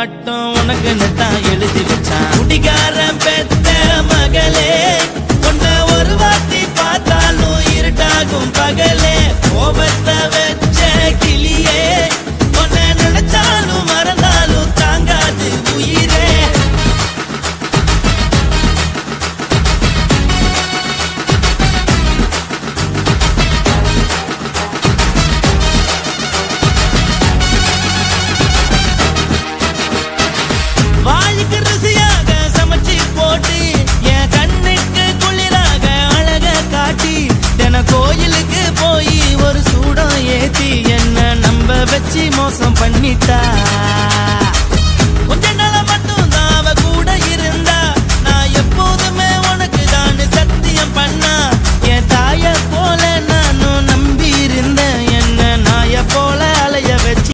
மட்டும் உனக்குன்னு தான் எழுதி வச்சான். குடிகாரன் பெத்த மகளே, உன்னை ஒரு வாட்டி பார்த்தாலும் இருட்டாகும் பகலே. கோபத்தை வச்ச கிளியே, உன்னை நினைச்சாலும் மறந்தாலும் தாங்காது உயிரே. வாய்க்கு ருசியாக சமைச்சு போட்டு என் கண்ணுக்கு குளிராக அழக காட்டி தின கோயிலுக்கு போய் ஒரு சூடம் ஏத்தி என்ன நம்ப வச்சு மோசம் பண்ணிட்டா.